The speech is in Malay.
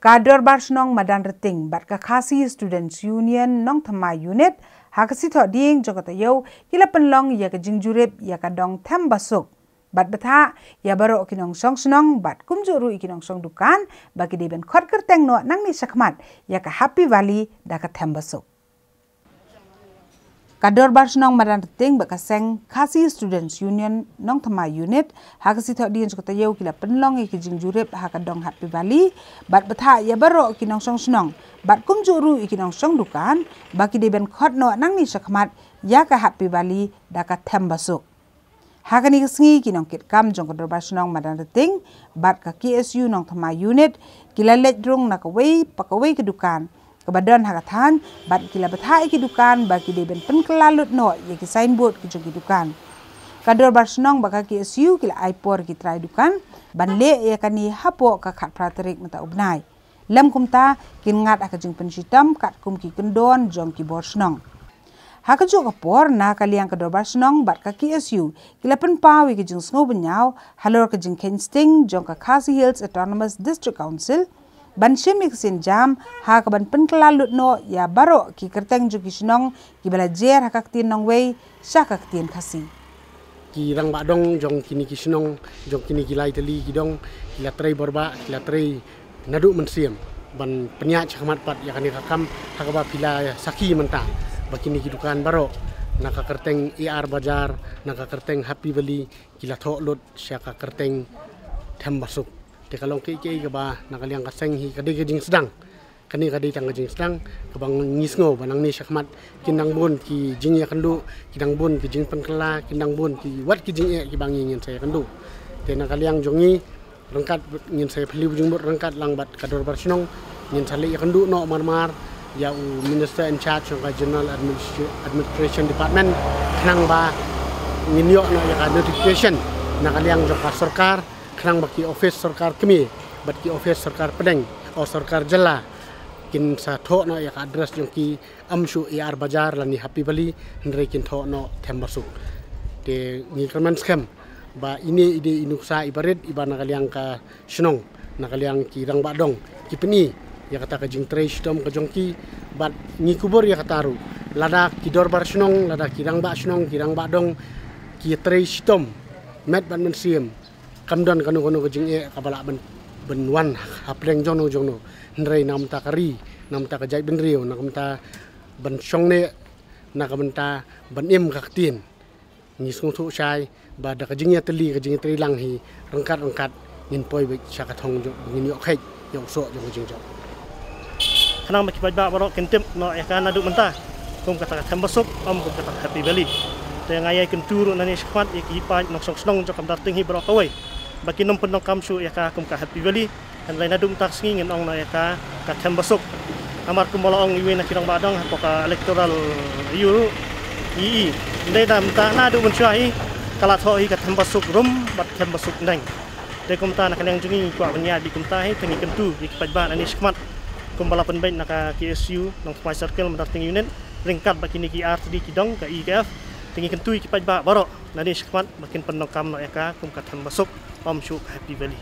Kador Barsnong Madan Reting Bat Kakasi Students Union Nong Thama Unit Hakasi Thok Ding Jokotayo Kila Penlong Ya Kajing Jurip Ya Kadong Tem Basuk Bat Betha Ya Baro Kinong Song Snong Bat Kumjuru Ikinong Song Dukan Bagi Deben Khot Kerteng No Nang Ni Sakmat Ya Ka Happy Valley Da Ka Tem Basuk Kador Barsnong Madan Reting Bat Kaseng Kasi Students Union Nong Thama Unit Hakasi Thok Ding Jokotayo Kila Penlong Ya Kajing Jurip Hakadong Happy Valley Bat Betha Ya Baro Kinong Song Snong Bat Kumjuru Ikinong Song Dukan Bagi Deben Khot No Nang Ni Sakmat Ya Ka Happy Valley Da Ka Tem Basuk Hakani Kesengi Kinong Kit Kam Jong Kador Barsnong Madan Reting Bat Ka KSU Nong Thama Unit Kila Ledrung Nakaway Pakaway Kedukan Kebadan Hakatan Bat Kila Betha Kedukan Bagi Deben Penkelalut No Ya Ki Signboard Kijong Kedukan Kador Barsnong Baka KSU Kila Aipor Ki Trai Dukan Ban Le Ya Kani Hapo Ka Khat Praterik Mata Ubnai Lem Kumta Kin Ngat Akajing Penshitam Kat Kum Ki Kendon Jong Ki Borsnong Hakajo Kapor Na Kaliang Kador Barsnong Bat Ka KSU Kila Penpaw Ki Jing Sngo Benyau Halor Ka Jing Kensting Jong Ka Khasi Hills Autonomous District Council Ban Shemik Sin Jam Haka Ban Penkelalut No Ya Baro Ki Kerteng Jong Ki Snong Ki Belajar Hakaktin Nong Wei Syakaktin Khasi Ki rang badong jong kini ki Snong jong kini ki lai teli ki dong kila trei borba kila trei nadu mensiam ban penyak chakmat pat ya kani kakam hakaba pila saki menta bakini ki dukan baro naka kerteng ER Bajar naka kerteng Happy Valley kila thok lot syaka kerteng Tem Basuk te kalong ke ba nakaliang kaseng hi kadi gejing sedang kani kadi tang gejing sedang kabang ngisngo banang ni syakmat kindang bun ki jing ya kendu kindang bun ki jing penkela kindang bun ki wat ki jing ki bang ingin saya kendu te nakaliang jongi rengkat ngin saya peli bujung bot rengkat lang bat Kador Barsnong ngin sali ya kendu no marmar ya minister in charge of regional administration department kenang ba ngin yo no ya notification nakaliang joka sarkar kenang baki office sarkar kemi bat ki office sarkar Pedeng o sarkar jela kin sa thok no ya address jong ki amsu ER Bajar lani Happy Valley ndre kin thok no Tem Basuk te ni kaman scam ba ini ide inuksa ibarit ibana kaliang ka Snong nakaliang ki rang badong ki peni ya kata ka jing trei stom ka jong ki bat ni kubur ya kataru lada ki Dor Barsnong lada ki rang ba Snong ki rang badong ki trei stom met ban mensiam kamdon kanu ka jing kabala ben wan hapleng jono jono ndrei nam ta kari nam ta ka jai ben riu nam ta ban song ne na ka benta ban im kaktin ni sung thu chai ba da ka jingya teli ka jing tri lang hi rangkat ngin poi be saka thong jo ngin yo khai yo so jo jing jo kanang makipai ba baro kentem no ya kana du menta kum kata Tem Basuk om kum kata Happy Valley te ngayai kenturu nani skwat iki pa nok song snong jo kam dating hi baro kawai baki nom penong kamsu ya ka kum ka Happy Valley dan lain adum tak ngin ong na ya ka Tem Basuk amar kum molong iwi na kirang badong apoka electoral yul ii ndai dam ta na du mensyai kala tho hi ka Tem Basuk rum bat Tem Basuk ndeng de kum ta na kanang jungi kwa banya di kum ta hi tengi kentu iki pajban ani skmat kum balapan bain na ka KSU nong Smart Circle mendating unit ringkat baki ni ki RTD kidong ka IKF tengi kentu iki pajba baro nani skmat bakin penong kam no ya ka kum ka Tem Basuk om syuk Happy Valley